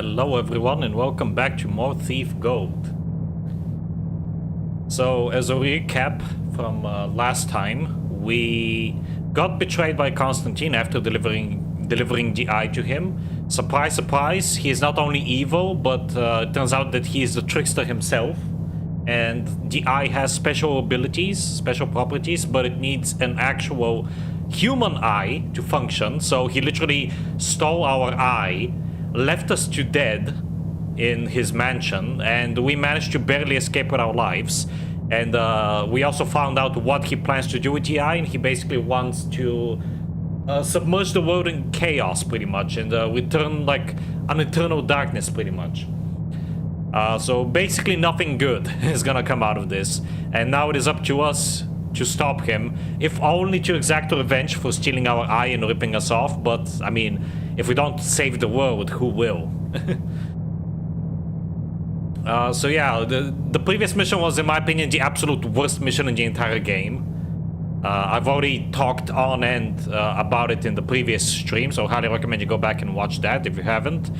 Hello everyone and welcome back to more Thief Gold. So as a recap from last time, we got betrayed by Constantine after delivering the eye to him. Surprise, surprise, he is not only evil, but it turns out that he is the trickster himself. And the eye has special abilities, special properties, but it needs an actual human eye to function. So he literally stole our eye, left us to dead in his mansion, and we managed to barely escape with our lives. And we also found out what he plans to do with the eye, and he basically wants to submerge the world in chaos, pretty much, and return like an eternal darkness, pretty much. So basically nothing good is gonna come out of this, and now it is up to us to stop him, if only to exact revenge for stealing our eye and ripping us off. But I mean, if we don't save the world, who will? So yeah, the previous mission was, in my opinion, the absolute worst mission in the entire game. I've already talked on and about it in the previous stream, so highly recommend you go back and watch that if you haven't.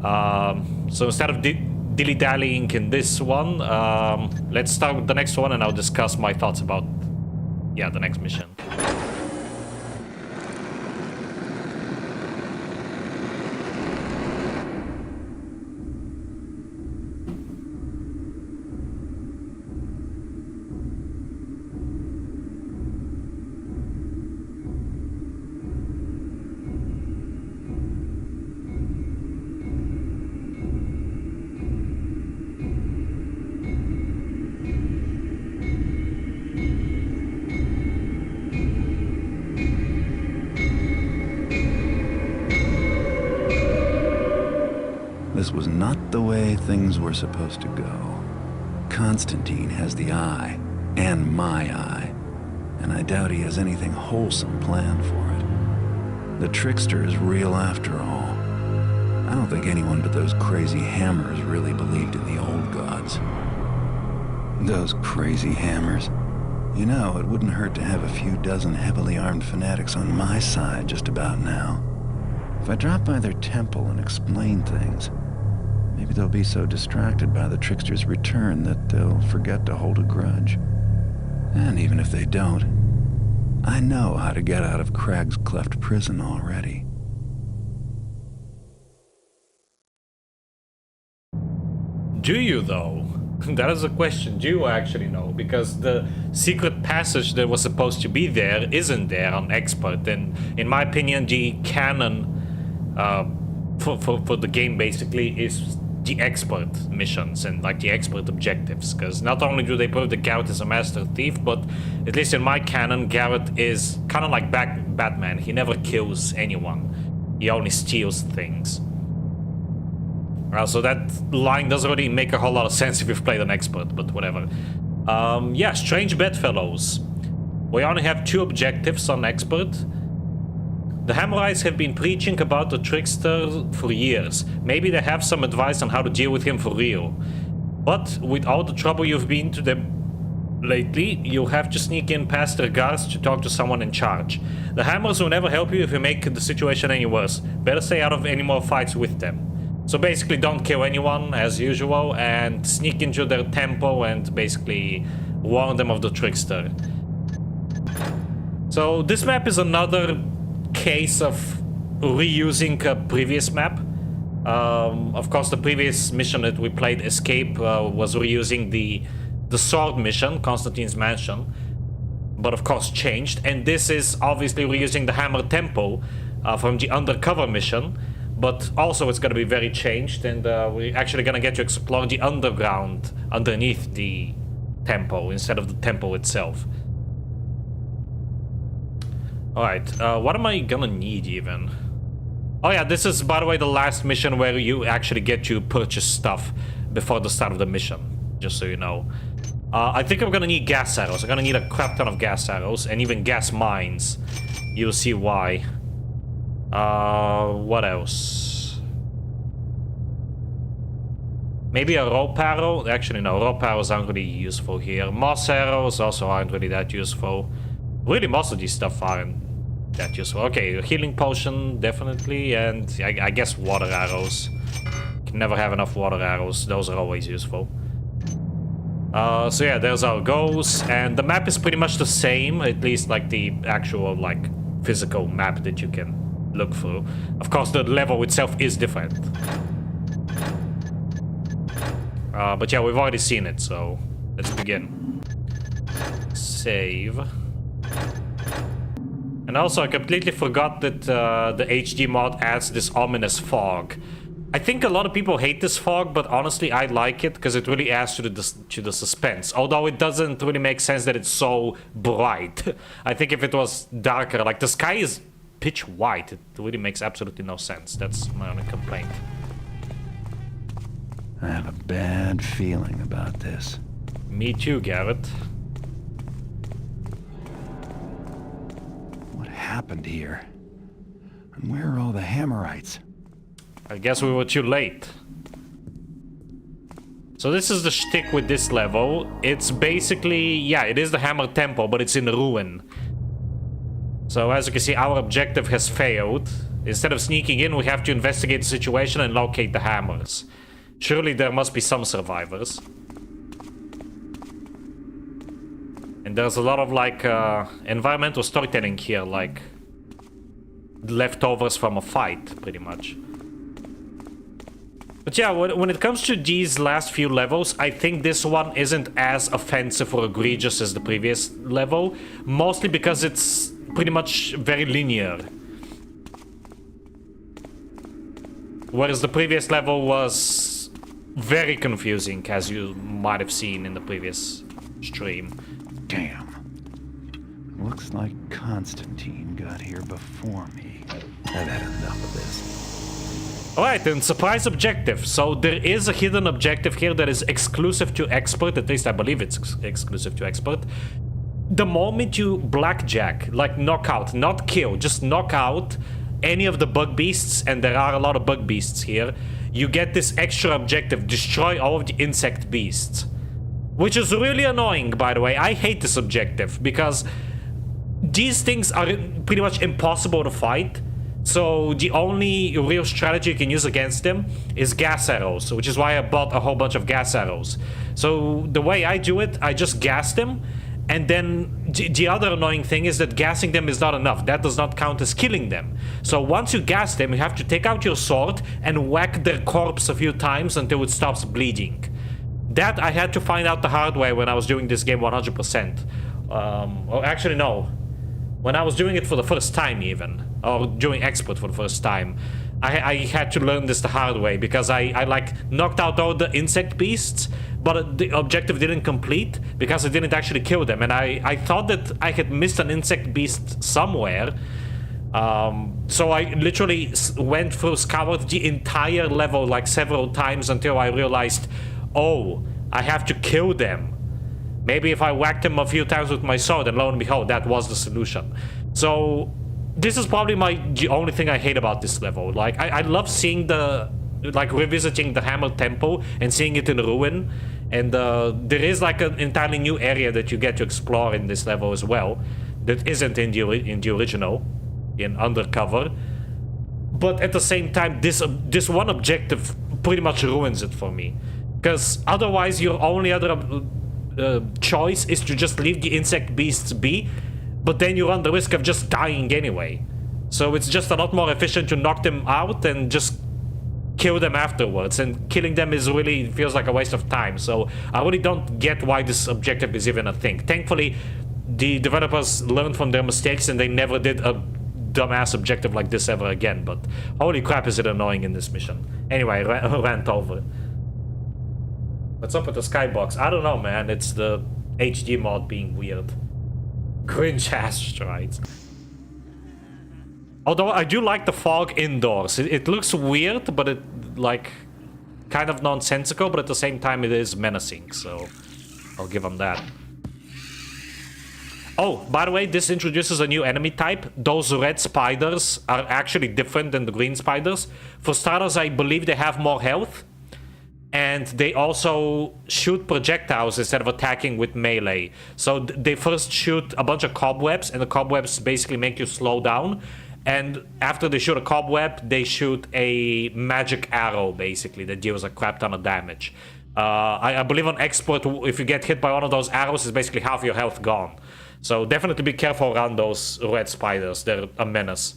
So instead of dilly-dallying in this one, let's start with the next one and I'll discuss my thoughts about, yeah, the next mission. This was not the way things were supposed to go. Constantine has the eye, and my eye, and I doubt he has anything wholesome planned for it. The trickster is real after all. I don't think anyone but those crazy hammers really believed in the old gods. Those crazy hammers. You know, it wouldn't hurt to have a few dozen heavily armed fanatics on my side just about now. If I drop by their temple and explain things, maybe they'll be so distracted by the trickster's return that they'll forget to hold a grudge. And even if they don't, I know how to get out of Crag's Cleft prison already. Do you though? That is a question. Do you actually know? Because the secret passage that was supposed to be there isn't there on Expert, and in my opinion the canon for the game basically is the Expert missions and like the Expert objectives, because not only do they prove that Garrett is a master thief, but at least in my canon Garrett is kind of like Batman. He never kills anyone, he only steals things. So that line doesn't really make a whole lot of sense if you've played an Expert, but whatever. Yeah, strange Bedfellows. We only have 2 objectives on Expert. The Hammerites have been preaching about the trickster for years. Maybe they have some advice on how to deal with him for real. But with all the trouble you've been to them lately, you'll have to sneak in past their guards to talk to someone in charge. The Hammers will never help you if you make the situation any worse. Better stay out of any more fights with them. So basically don't kill anyone as usual and sneak into their temple and basically warn them of the trickster. So this map is another case of reusing a previous map. Of course, the previous mission that we played, Escape, was reusing the sword mission, Constantine's mansion, but of course changed. And this is obviously reusing the Hammer Temple from the Undercover mission, but also it's going to be very changed, and we're actually going to get to explore the underground underneath the temple instead of the temple itself. Alright, what am I gonna need even? Oh yeah, this is, by the way, the last mission where you actually get to purchase stuff before the start of the mission, just so you know. I think I'm gonna need gas arrows. I'm gonna need a crap ton of gas arrows, and even gas mines. You'll see why. What else? Maybe a rope arrow? Actually, no, rope arrows aren't really useful here. Moss arrows also aren't really that useful. Really, most of these stuff aren't that useful. Okay, a healing potion, definitely, and I guess water arrows. never have enough water arrows. Those are always useful. So yeah, there's how it goes, and the map is pretty much the same, at least like the actual like physical map that you can look through. Of course, the level itself is different. But yeah, we've already seen it, so let's begin. Save. And also, I completely forgot that the HD mod adds this ominous fog. I think a lot of people hate this fog, but honestly, I like it because it really adds to the suspense. Although it doesn't really make sense that it's so bright. I think if it was darker, like the sky is pitch white, it really makes absolutely no sense. That's my only complaint. I have a bad feeling about this. Me too, Garrett. What happened here? And where are all the Hammerites? I guess we were too late. So this is the shtick with this level. It's basically, yeah, it is the Hammer Temple, but it's in ruin. So as you can see, our objective has failed. Instead of sneaking in, we have to investigate the situation and locate the hammers. Surely there must be some survivors. And there's a lot of like environmental storytelling here, like leftovers from a fight, pretty much. But yeah, when it comes to these last few levels, I think this one isn't as offensive or egregious as the previous level. Mostly because it's pretty much very linear. Whereas the previous level was very confusing, as you might have seen in the previous stream. Damn. Looks like Constantine got here before me. I've had enough of this. Alright, and surprise objective. So there is a hidden objective here that is exclusive to expert. At least I believe it's exclusive to expert. The moment you blackjack, like knock out, not kill, just knock out any of the bug beasts, and there are a lot of bug beasts here, you get this extra objective, destroy all of the insect beasts. Which is really annoying, by the way. I hate this objective, because these things are pretty much impossible to fight. So the only real strategy you can use against them is gas arrows, which is why I bought a whole bunch of gas arrows. So the way I do it, I just gas them, and then the other annoying thing is that gassing them is not enough. That does not count as killing them. So once you gas them, you have to take out your sword and whack their corpse a few times until it stops bleeding. That I had to find out the hard way when I was doing this game 100%. Or actually no. When I was doing it for the first time even, or doing expert for the first time, I had to learn this the hard way, because I like knocked out all the insect beasts, but the objective didn't complete because I didn't actually kill them, and I thought that I had missed an insect beast somewhere. So I literally went through, scoured the entire level like several times until I realized, oh, I have to kill them. Maybe if I whacked him a few times with my sword, and lo and behold, that was the solution. So this is probably the only thing I hate about this level. Like, I love seeing like revisiting the Hammer Temple and seeing it in ruin. And there is like an entirely new area that you get to explore in this level as well, that isn't in the original, in Undercover. But at the same time, this one objective pretty much ruins it for me. Because otherwise your only other choice is to just leave the insect beasts be, but then you run the risk of just dying anyway. So it's just a lot more efficient to knock them out and just kill them afterwards, and killing them is really feels like a waste of time. So I really don't get why this objective is even a thing. Thankfully, the developers learned from their mistakes and they never did a dumbass objective like this ever again, but holy crap is it annoying in this mission. Anyway, rant over. What's up with the skybox? I don't know, man. It's the HD mod being weird. Cringe ass strides. Although I do like the fog indoors. It looks weird, but it like kind of nonsensical, but at the same time it is menacing, so I'll give them that. Oh, by the way, this introduces a new enemy type. Those red spiders are actually different than the green spiders. For starters, I believe they have more health. And they also shoot projectiles instead of attacking with melee. So they first shoot a bunch of cobwebs, and the cobwebs basically make you slow down. And after they shoot a cobweb, they shoot a magic arrow, basically, that deals a crap ton of damage. I believe on expert, if you get hit by one of those arrows, it's basically half your health gone. So definitely be careful around those red spiders. They're a menace.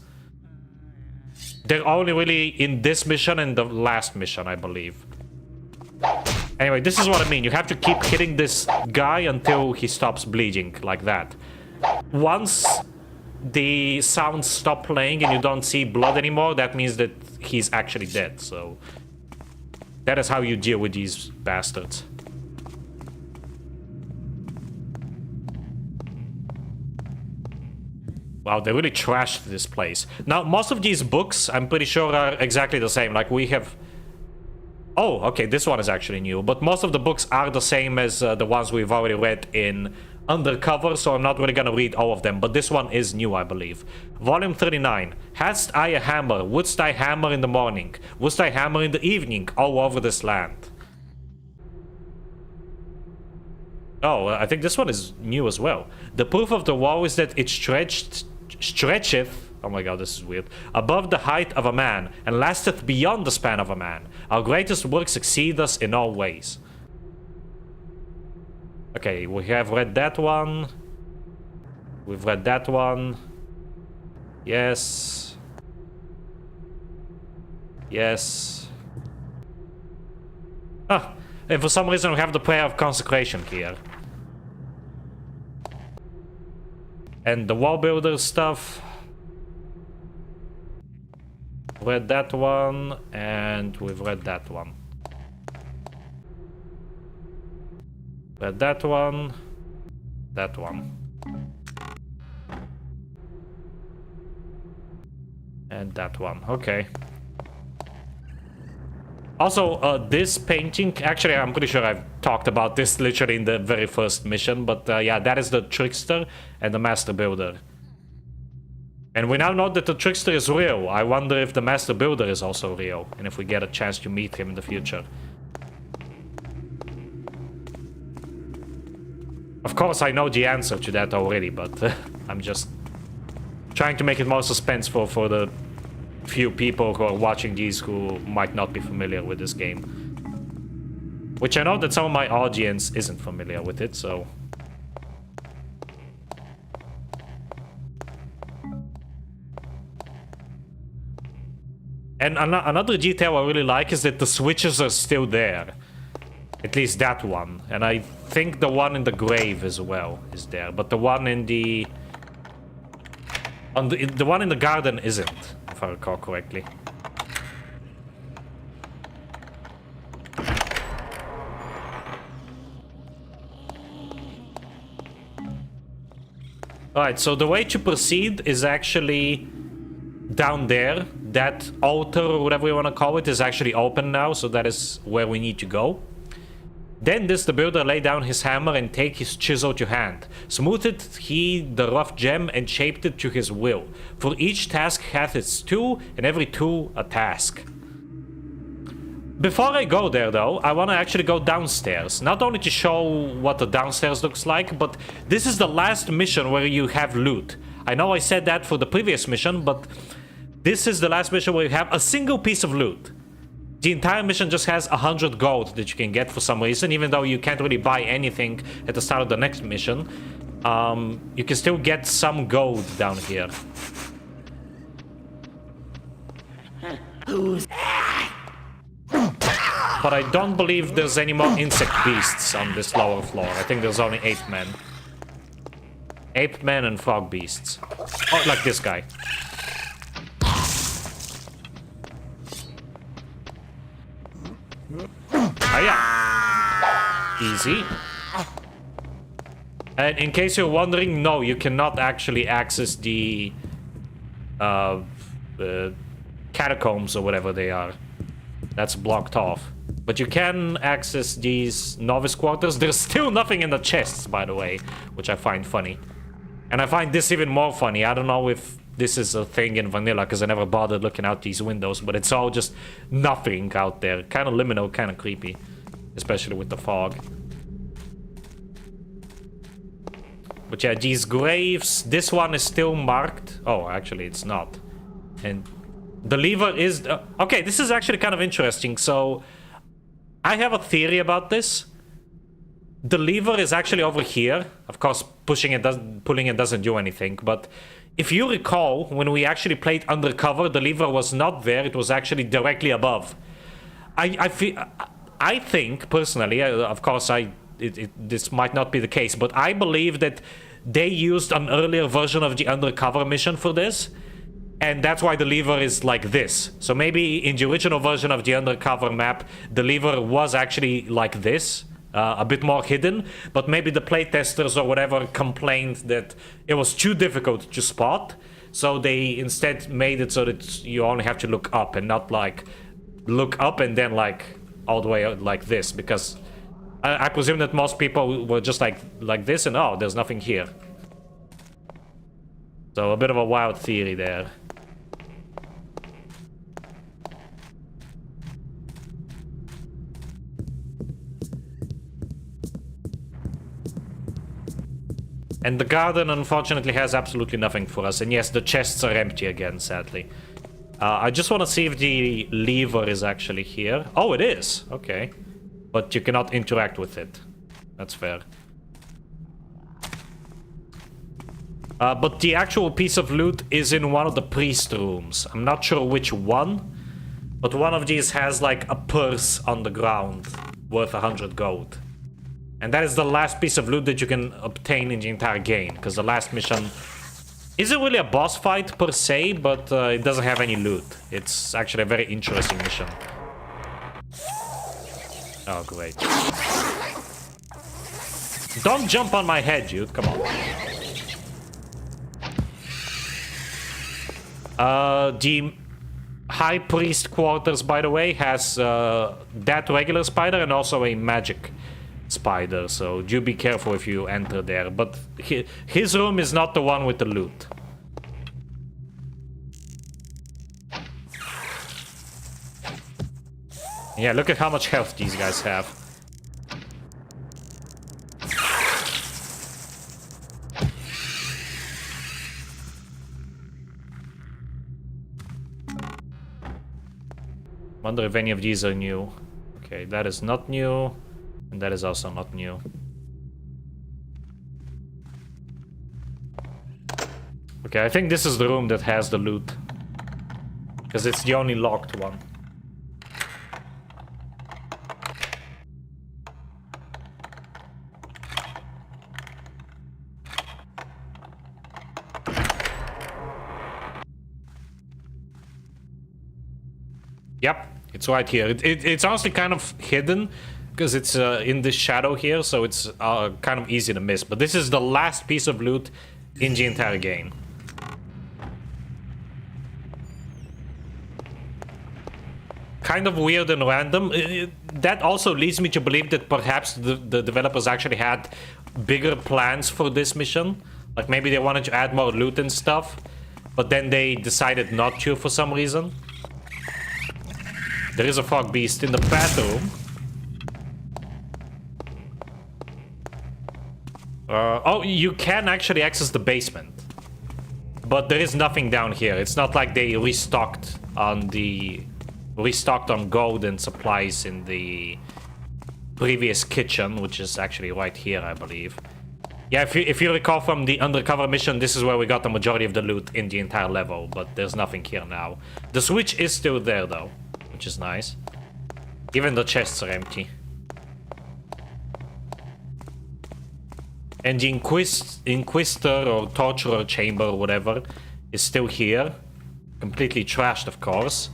They're only really in this mission and the last mission, I believe. Anyway, this is what I mean. You have to keep hitting this guy until he stops bleeding, like that. Once the sounds stop playing and you don't see blood anymore, that means that he's actually dead, so... that is how you deal with these bastards. Wow, they really trashed this place. Now, most of these books, I'm pretty sure, are exactly the same. Like, we have... oh, okay, this one is actually new. But most of the books are the same as the ones we've already read in Undercover, so I'm not really gonna read all of them. But this one is new, I believe. Volume 39. Hast I a hammer? Wouldst I hammer in the morning? Wouldst I hammer in the evening all over this land? Oh, I think this one is new as well. The proof of the wall is that it stretcheth, oh my god, this is weird, above the height of a man, and lasteth beyond the span of a man. Our greatest works exceed us in all ways. Okay, we have read that one. We've read that one. Yes. Yes. Ah, and for some reason we have the prayer of consecration here. And the wall builder stuff. Read that one, and we've read that one. Read that one. That one. And that one. Okay. Also, this painting, actually, I'm pretty sure I've talked about this literally in the very first mission, but yeah, that is the Trickster and the Master Builder. And we now know that the Trickster is real. I wonder if the Master Builder is also real, and if we get a chance to meet him in the future. Of course, I know the answer to that already, but I'm just trying to make it more suspenseful for the few people who are watching these who might not be familiar with this game. Which I know that some of my audience isn't familiar with it, so... And another detail I really like is that the switches are still there. At least that one. And I think the one in the grave as well is there. But the one in the... the one in the garden isn't, if I recall correctly. Alright, so the way to proceed is actually down there. That altar, or whatever you want to call it, is actually open now, so that is where we need to go. Then does the builder lay down his hammer and take his chisel to hand. Smoothed he the rough gem and shaped it to his will. For each task hath its tool, and every tool a task. Before I go there though, I want to actually go downstairs. Not only to show what the downstairs looks like, but this is the last mission where you have loot. I know I said that for the previous mission, but this is the last mission where you have a single piece of loot. The entire mission just has 100 gold that you can get for some reason, even though you can't really buy anything at the start of the next mission. You can still get some gold down here. But I don't believe there's any more insect beasts on this lower floor. I think there's only ape men. Ape men and frog beasts. Oh, like this guy. Oh yeah. Easy. And in case you're wondering, no, you cannot actually access the catacombs or whatever they are. That's blocked off. But you can access these novice quarters. There's still nothing in the chests, by the way, which I find funny. And I find this even more funny. I don't know if this is a thing in vanilla, because I never bothered looking out these windows, but it's all just nothing out there. Kind of liminal, kind of creepy. Especially with the fog. But yeah, these graves, this one is still marked. Oh, actually it's not. And the lever is... okay, this is actually kind of interesting. So, I have a theory about this. The lever is actually over here. Of course, pulling it doesn't do anything. But if you recall, when we actually played Undercover, the lever was not there. It was actually directly above. I think, personally, of course, this might not be the case, but I believe that they used an earlier version of the Undercover mission for this. And that's why the lever is like this. So maybe in the original version of the Undercover map, the lever was actually like this. A bit more hidden, but maybe the playtesters or whatever complained that it was too difficult to spot, so they instead made it so that you only have to look up and not like look up and then like all the way like this, because I presume that most people were just like this and oh, there's nothing here. So a bit of a wild theory there. And the garden, unfortunately, has absolutely nothing for us. And yes, the chests are empty again, sadly. I just want to see if the lever is actually here. Oh, it is. Okay. But you cannot interact with it. That's fair. But the actual piece of loot is in one of the priest rooms. I'm not sure which one. But one of these has, like, a purse on the ground worth 100 gold. And that is the last piece of loot that you can obtain in the entire game, because the last mission isn't really a boss fight per se, but it doesn't have any loot. It's actually a very interesting mission. Oh, great. Don't jump on my head, dude. Come on. The High Priest quarters, by the way, has that regular spider and also a magic spider, so do be careful if you enter there. But his room is not the one with the loot. Yeah, look at how much health these guys have. Wonder if any of these are new. Okay, that is not new. And that is also not new. Okay, I think this is the room that has the loot. Because it's the only locked one. Yep, it's right here. It's honestly kind of hidden, because it's in the shadow here, so it's kind of easy to miss. But this is the last piece of loot in the entire game. Kind of weird and random. That also leads me to believe that perhaps the developers actually had bigger plans for this mission. Like maybe they wanted to add more loot and stuff, but then they decided not to for some reason. There is a frog beast in the bathroom. Oh, you can actually access the basement, but there is nothing down here. It's not like they restocked on gold and supplies in the previous kitchen, which is actually right here, I believe. Yeah, if you recall from the Undercover mission, this is where we got the majority of the loot in the entire level, but there's nothing here now. The switch is still there, though, which is nice. Even the chests are empty. And the Inquisitor or Torturer Chamber or whatever is still here. Completely trashed, of course.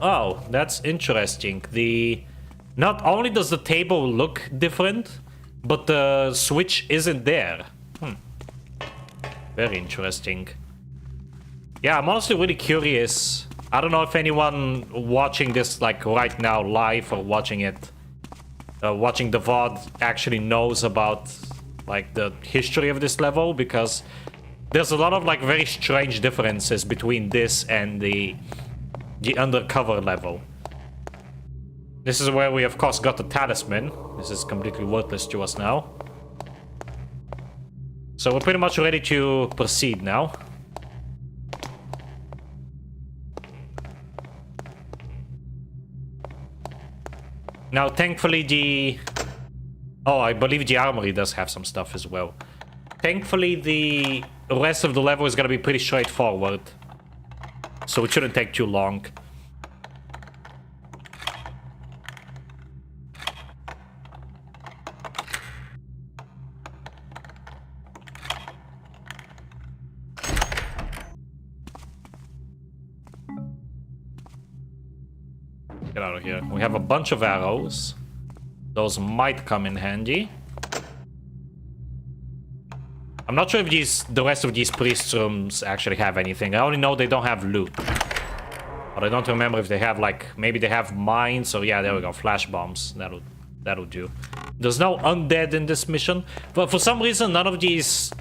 Oh, that's interesting. Not only does the table look different, but the switch isn't there. Very interesting. Yeah, I'm honestly really curious. I don't know if anyone watching this like right now live or watching it, watching the VOD actually knows about like the history of this level, because there's a lot of like very strange differences between this and the Undercover level. This is where we of course got the talisman. This is completely worthless to us now. So we're pretty much ready to proceed now. Now, thankfully, the... Oh, I believe the armory does have some stuff as well. Thankfully, the rest of the level is gonna be pretty straightforward. So it shouldn't take too long. Get out of here. We have a bunch of arrows. Those might come in handy. I'm not sure if the rest of these priest rooms actually have anything. I only know they don't have loot. But I don't remember if they have, like, maybe they have mines, or yeah, there we go, flash bombs. That'll do. There's no undead in this mission. But for some reason, none of these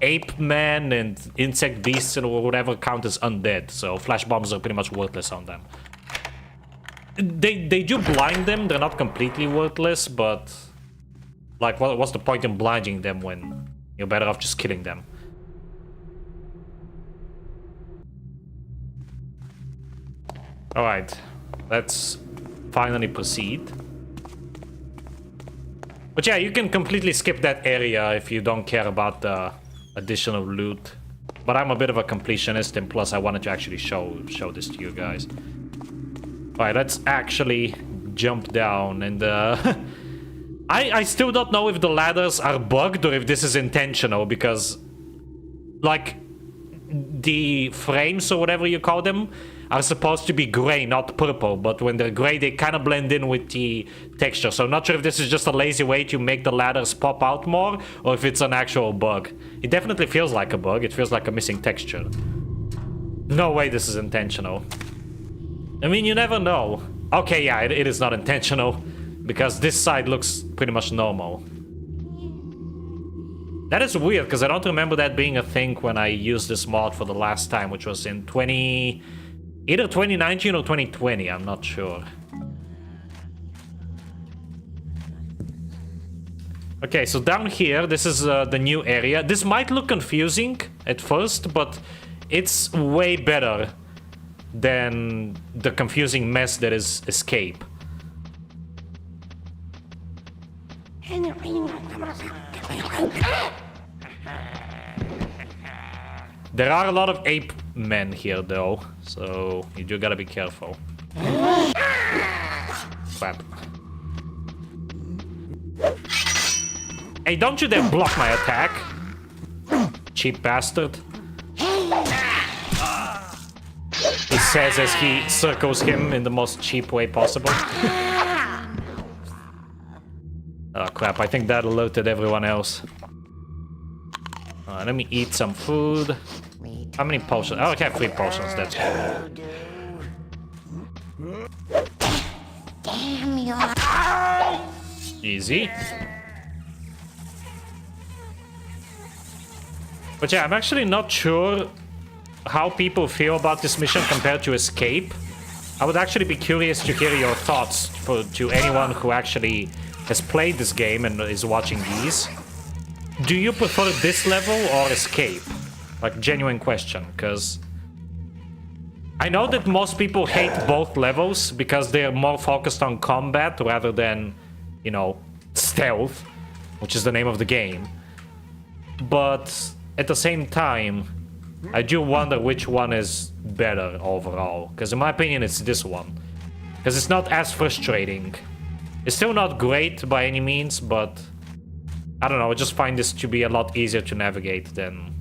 ape men and insect beasts or whatever count as undead. So flash bombs are pretty much worthless on them. They do blind them. They're not completely worthless, but like, what's the point in blinding them when you're better off just killing them? All right, let's finally proceed. But yeah, you can completely skip that area if you don't care about the additional loot. But I'm a bit of a completionist, and plus I wanted to actually show this to you guys. Alright, let's actually jump down, and I still don't know if the ladders are bugged or if this is intentional, because like the frames or whatever you call them are supposed to be gray, not purple, but when they're gray they kind of blend in with the texture. So I'm not sure if this is just a lazy way to make the ladders pop out more, or if it's an actual bug. It definitely feels like a bug. It feels like a missing texture. No way this is intentional. I mean, you never know. Okay, yeah, it is not intentional, because this side looks pretty much normal. That is weird, because I don't remember that being a thing when I used this mod for the last time, which was in either 2019 or 2020, I'm not sure. Okay, so down here, this is the new area. This might look confusing at first, but it's way better than the confusing mess that is Escape. There are a lot of ape men here though, so you do gotta be careful. Crap. Hey, don't you dare block my attack, cheap bastard. He says as he circles him in the most cheap way possible. Oh crap, I think that alerted everyone else. Let me eat some food. How many potions? Oh, I have 3 potions, that's cool. Easy. But yeah, I'm actually not sure how people feel about this mission compared to Escape. I would actually be curious to hear your thoughts to anyone who actually has played this game and is watching these. Do you prefer this level or Escape? Like, genuine question, because I know that most people hate both levels because they're more focused on combat rather than, you know, stealth, which is the name of the game. But at the same time, I do wonder which one is better overall, because in my opinion it's this one, because it's not as frustrating. It's still not great by any means, but I don't know, I just find this to be a lot easier to navigate than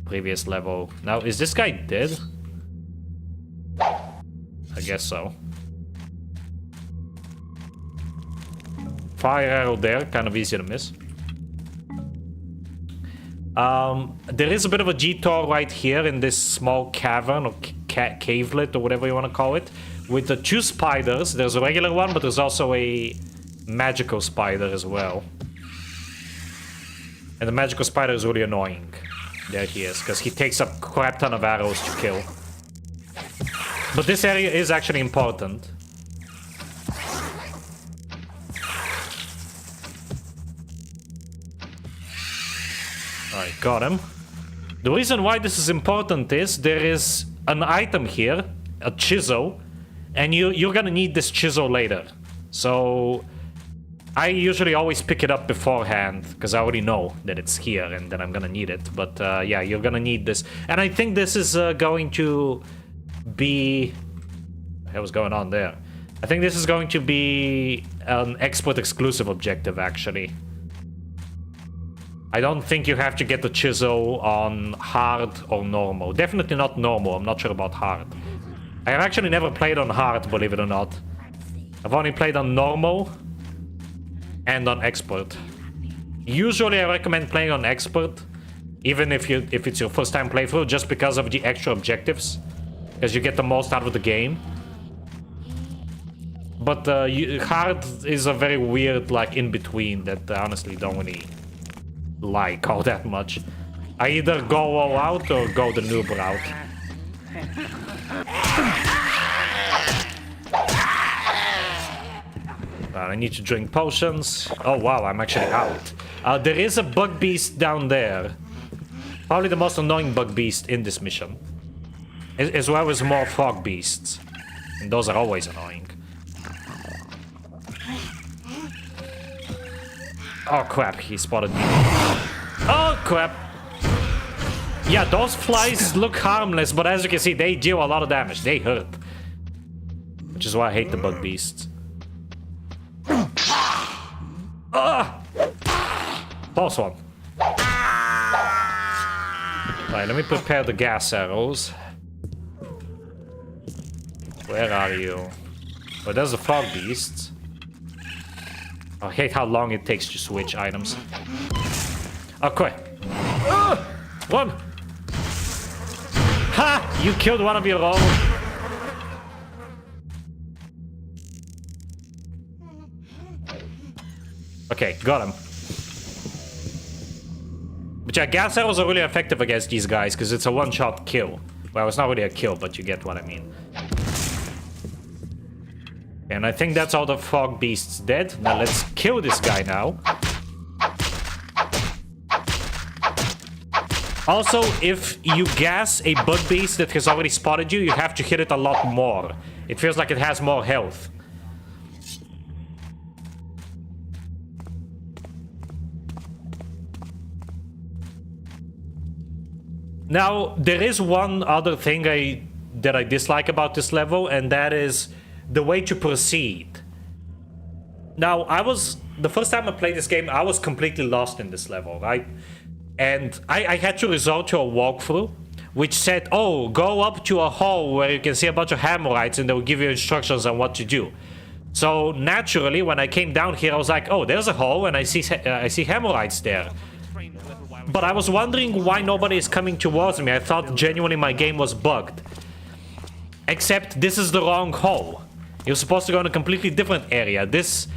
previous level. Now, is this guy dead? I guess so. Fire arrow there, kind of easy to miss. There is a bit of a detour right here in this small cavern or cavelet or whatever you want to call it, with the 2 spiders. There's a regular one, but there's also a magical spider as well. And the magical spider is really annoying. There he is, because he takes a crap ton of arrows to kill. But this area is actually important. Alright, got him. The reason why this is important is there is an item here, a chisel, And you're gonna need this chisel later. So I usually always pick it up beforehand, because I already know that it's here and then I'm gonna need it. But yeah, you're gonna need this. And I think this is going to be... What the hell was going on there? I think this is going to be an export exclusive objective, actually. I don't think you have to get the chisel on hard or normal. Definitely not normal. I'm not sure about hard. I have actually never played on hard, believe it or not. I've only played on normal and on expert. Usually I recommend playing on expert, even if it's your first time playthrough, just because of the extra objectives, because you get the most out of the game. But hard is a very weird, like, in-between that I honestly don't really like all that much. I either go all out or go the noob route. I need to drink potions. Oh wow, I'm actually out. There is a bug beast down there. Probably the most annoying bug beast in this mission. As well as more frog beasts. And those are always annoying. Oh crap, he spotted me. Oh crap. Yeah, those flies look harmless, but as you can see, they deal a lot of damage. They hurt. Which is why I hate the bug beasts. Close one. Right, let me prepare the gas arrows. Where are you? Oh, there's the frog beasts. I hate how long it takes to switch items. Okay. Run! Ha! You killed one of your own. Okay, got him. But yeah, gas arrows are really effective against these guys because it's a one-shot kill. Well, it's not really a kill, but you get what I mean. And I think that's all the frog beasts dead. Now let's kill this guy now. Also, if you gas a bug beast that has already spotted you, you have to hit it a lot more. It feels like it has more health. Now, there is one other thing that I dislike about this level, and that is the way to proceed. Now, the first time I played this game, I was completely lost in this level, right? And I had to resort to a walkthrough, which said, oh, go up to a hole where you can see a bunch of hemorrhoids and they will give you instructions on what to do. So naturally, when I came down here, I was like, oh, there's a hole and I see hemorrhoids there. But I was wondering why nobody is coming towards me. I thought genuinely my game was bugged. Except this is the wrong hole. You're supposed to go in a completely different area. This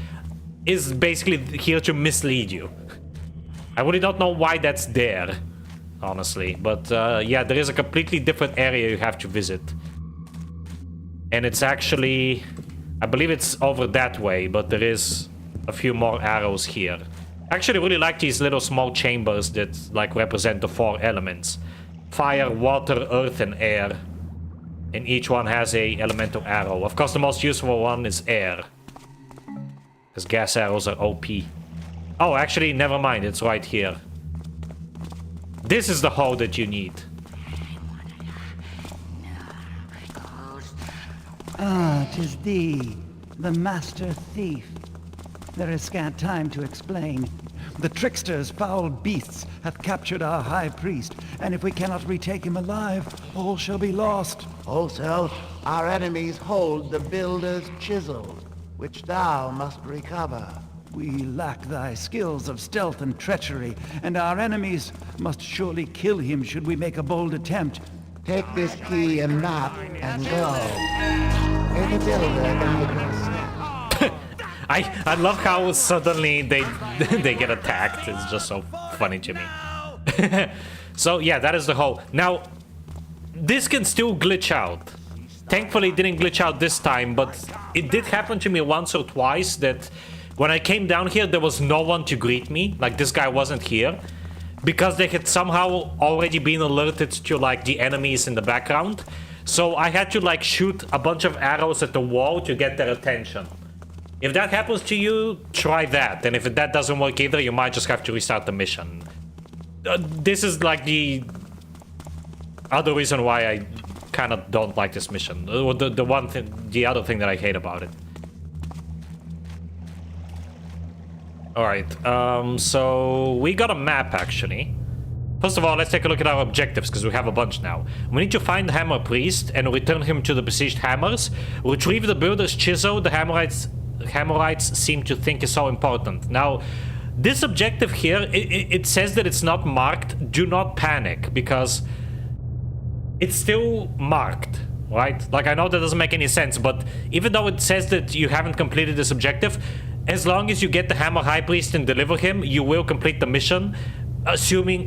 is basically here to mislead you. I really don't know why that's there, honestly. But yeah, there is a completely different area you have to visit. And it's actually... I believe it's over that way, but there is a few more arrows here. I actually really like these little small chambers that like represent the 4 elements. Fire, water, earth, and air. And each one has a elemental arrow. Of course, the most useful one is air. Because gas arrows are OP. Oh, actually, never mind. It's right here. This is the hole that you need. Ah, 'tis thee, the master thief. There is scant time to explain. The trickster's foul beasts hath captured our high priest, and if we cannot retake him alive, all shall be lost. Also, our enemies hold the builder's chisel, which thou must recover. We lack thy skills of stealth and treachery, and our enemies must surely kill him should we make a bold attempt. Take this key and map and go. May the builder guide us. I love how suddenly they get attacked. It's just so funny to me. So yeah, that is the hole. Now, this can still glitch out. Thankfully, it didn't glitch out this time, but it did happen to me once or twice that when I came down here, there was no one to greet me. Like, this guy wasn't here. Because they had somehow already been alerted to, like, the enemies in the background. So I had to like shoot a bunch of arrows at the wall to get their attention. If that happens to you, try that. And if that doesn't work either, you might just have to restart the mission. This is like the other reason why I kind of don't like this mission. The other thing that I hate about it. Alright, so we got a map actually. First of all, let's take a look at our objectives, because we have a bunch now. We need to find the Hammer Priest and return him to the besieged hammers. Retrieve the builder's chisel the Hammerites seem to think is so important. Now, this objective here, it says that it's not marked. Do not panic, because it's still marked, right? Like, I know that doesn't make any sense, but even though it says that you haven't completed this objective, as long as you get the Hammer High Priest and deliver him, you will complete the mission,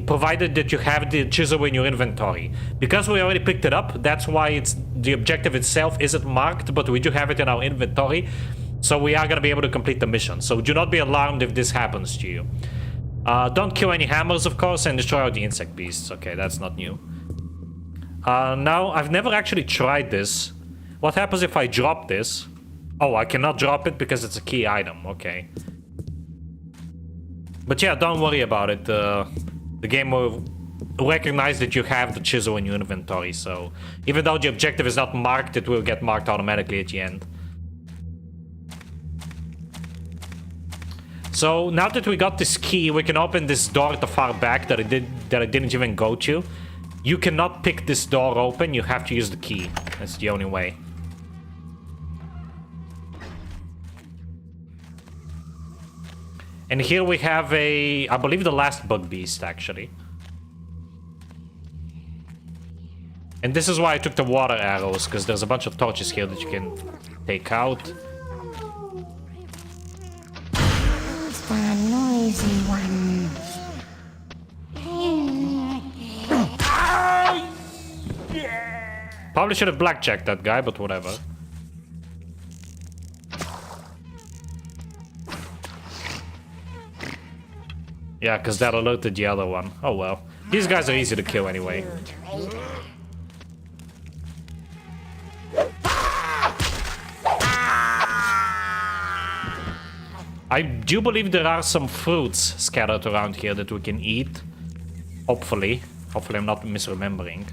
provided that you have the chisel in your inventory. Because we already picked it up, that's why the objective itself isn't marked, but we do have it in our inventory, so we are going to be able to complete the mission. So do not be alarmed if this happens to you. Don't kill any hammers, of course, and destroy all the insect beasts. Okay, that's not new. Now, I've never actually tried this. What happens if I drop this? Oh, I cannot drop it because it's a key item. Okay. But yeah, don't worry about it. The game will recognize that you have the chisel in your inventory, so even though the objective is not marked, it will get marked automatically at the end. So now that we got this key, we can open this door at the far back that I didn't even go to. You cannot pick this door open, you have to use the key. That's the only way. And here we have I believe the last bug beast, actually. And this is why I took the water arrows, because there's a bunch of torches here that you can take out. The noisy one. Probably should have blackjacked that guy, but whatever. Yeah, because that alerted the other one. Oh well. These guys are easy to kill anyway. I do believe there are some fruits scattered around here that we can eat. Hopefully. Hopefully I'm not misremembering.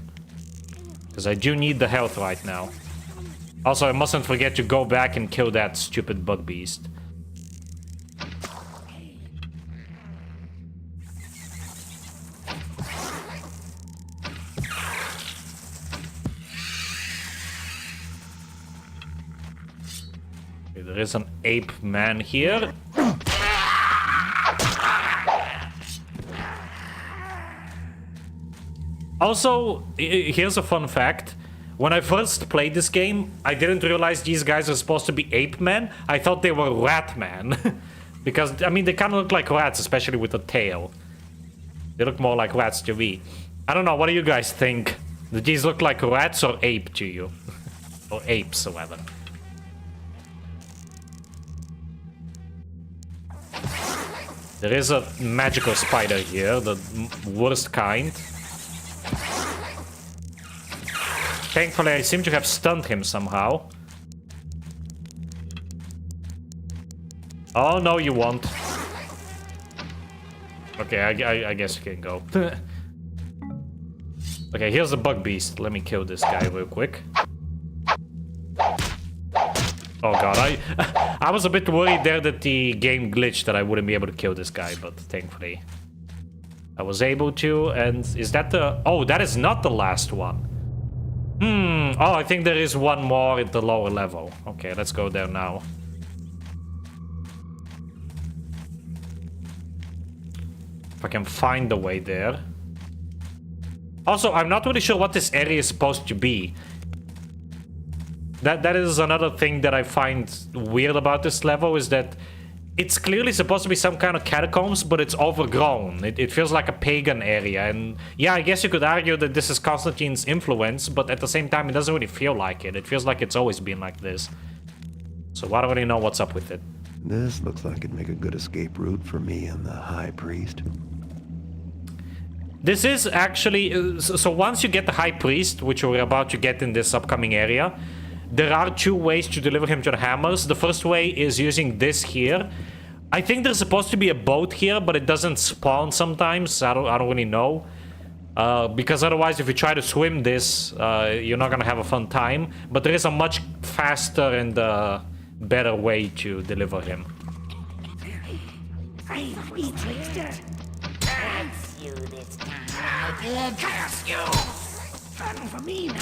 Because I do need the health right now. Also, I mustn't forget to go back and kill that stupid bug beast. Okay, there is an ape man here. Also, here's a fun fact. When I first played this game, I didn't realize these guys are supposed to be ape men. I thought they were rat men. Because, I mean, they kind of look like rats, especially with the tail. They look more like rats to me. I don't know, what do you guys think? Do these look like rats or ape to you? Or apes, rather. There is a magical spider here, the worst kind. Thankfully, I seem to have stunned him somehow. Oh, no, you won't. Okay, I guess you can go. Okay, here's the bug beast. Let me kill this guy real quick. Oh god, I was a bit worried there that the game glitched, that I wouldn't be able to kill this guy, but thankfully I was able to. And is that the... Oh, that is not the last one. Oh, I think there is one more at the lower level. Okay, let's go there now. If I can find the way there. Also, I'm not really sure what this area is supposed to be. That is another thing that I find weird about this level, is that it's clearly supposed to be some kind of catacombs, but it's overgrown. It feels like a pagan area, and yeah, I guess you could argue that this is Constantine's influence, but at the same time, it doesn't really feel like it. It feels like it's always been like this. So I don't really know what's up with it. This looks like it'd make a good escape route for me and the High Priest. This is actually... so once you get the High Priest, which we're about to get in this upcoming area, there are two ways to deliver him to the hammers. The first way is using this here. I think there's supposed to be a boat here, but it doesn't spawn sometimes. I don't really know. Because otherwise, if you try to swim this, you're not gonna have a fun time. But there is a much faster and better way to deliver him. You this time, I did. Curse you! Fun for me now.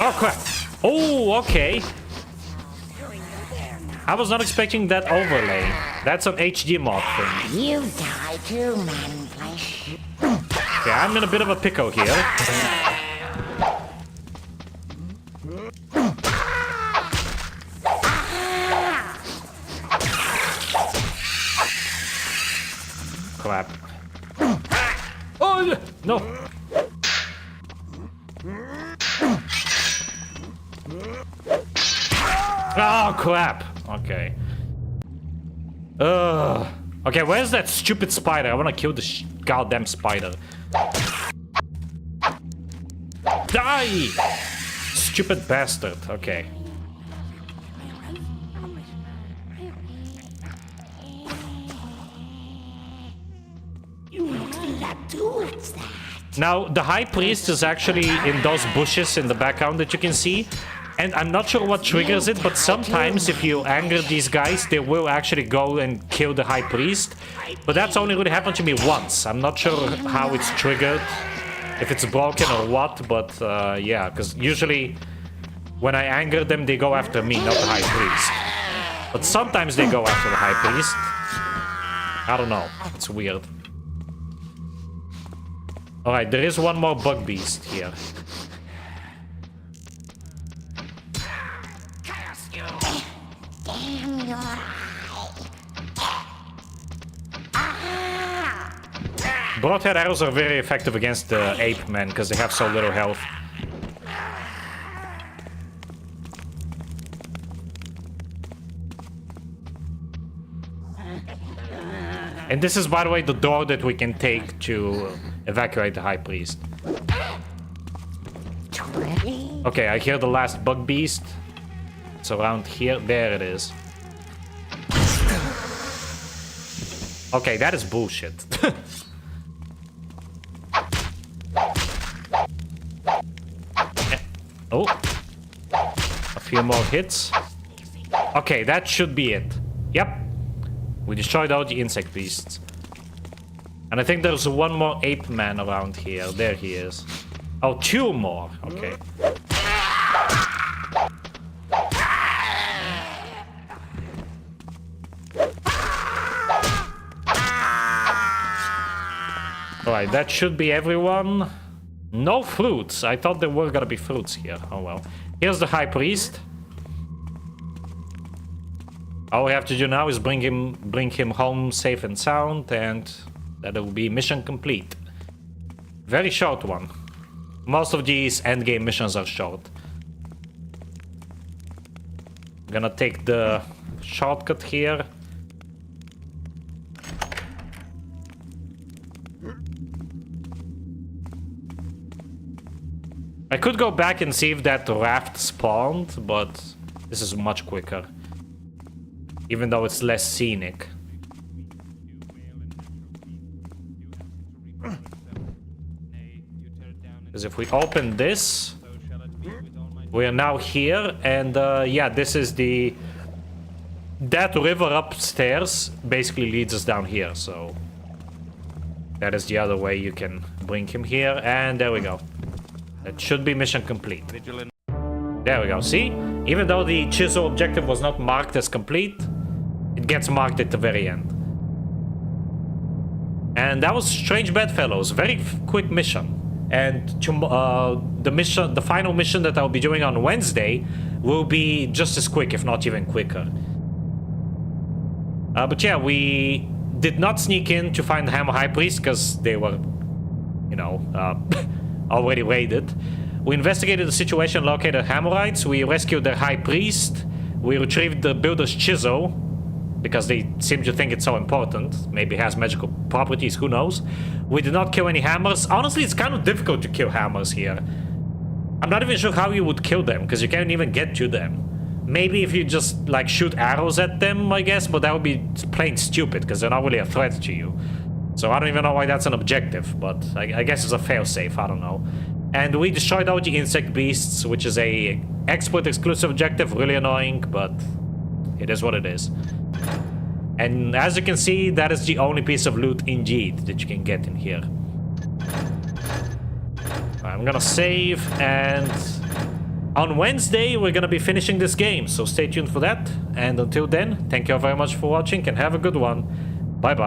Oh crap! Oh, okay. I was not expecting that overlay. That's an HD mod thing. You die too, man flesh. Okay, I'm in a bit of a pickle here. Crap. Oh, no. Oh, crap. Okay. Okay, where's that stupid spider? I want to kill the goddamn spider. Die! Stupid bastard. Okay. Now, the High Priest is actually in those bushes in the background that you can see. And I'm not sure what triggers it, but sometimes if you anger these guys, they will actually go and kill the High Priest. But that's only really happened to me once. I'm not sure how it's triggered, if it's broken or what, but yeah, because usually when I anger them, they go after me, not the High Priest. But sometimes they go after the High Priest. I don't know. It's weird. Alright, there is one more bug beast here. Damn your Broadhead arrows are very effective against the ape men because they have so little health. And this is, by the way, the door that we can take to evacuate the High Priest. Okay, I hear the last bug beast. It's around here. There it is. Okay, that is bullshit. Oh. A few more hits. Okay, that should be it. Yep. We destroyed all the insect beasts. And I think there's one more ape man around here. There he is. Oh, two more. Okay. Alright, that should be everyone. No fruits. I thought there were gonna be fruits here. Oh well. Here's the High Priest. All we have to do now is bring him home safe and sound, and that will be mission complete. Very short one. Most of these endgame missions are short. I'm gonna take the shortcut here. I could go back and see if that raft spawned, but this is much quicker. Even though it's less scenic. Because if we open this, we are now here, and yeah, this is the... That river upstairs basically leads us down here, so... That is the other way you can bring him here, and there we go. That should be mission complete. There we go, see? Even though the chisel objective was not marked as complete, it gets marked at the very end. And that was Strange Bedfellows. Very quick mission. And the final mission that I'll be doing on Wednesday will be just as quick, if not even quicker. But yeah, we did not sneak in to find the Hammer High Priest because they were, you know, already raided. We investigated the situation, located Hammerites. We rescued their High Priest. We retrieved the Builder's Chisel. because they seem to think it's so important. Maybe it has magical properties, who knows. We did not kill any hammers. Honestly, it's kind of difficult to kill hammers here. I'm not even sure how you would kill them, because you can't even get to them. Maybe if you just, like, shoot arrows at them, I guess, but that would be plain stupid, because they're not really a threat to you. So I don't even know why that's an objective, but I guess it's a failsafe, I don't know. And we destroyed all the insect beasts, which is a expert exclusive objective, really annoying, but it is what it is. And as you can see, that is the only piece of loot indeed that you can get in here. I'm gonna save, and on Wednesday we're gonna be finishing this game, so stay tuned for that. And until then, thank you all very much for watching and have a good one. Bye bye.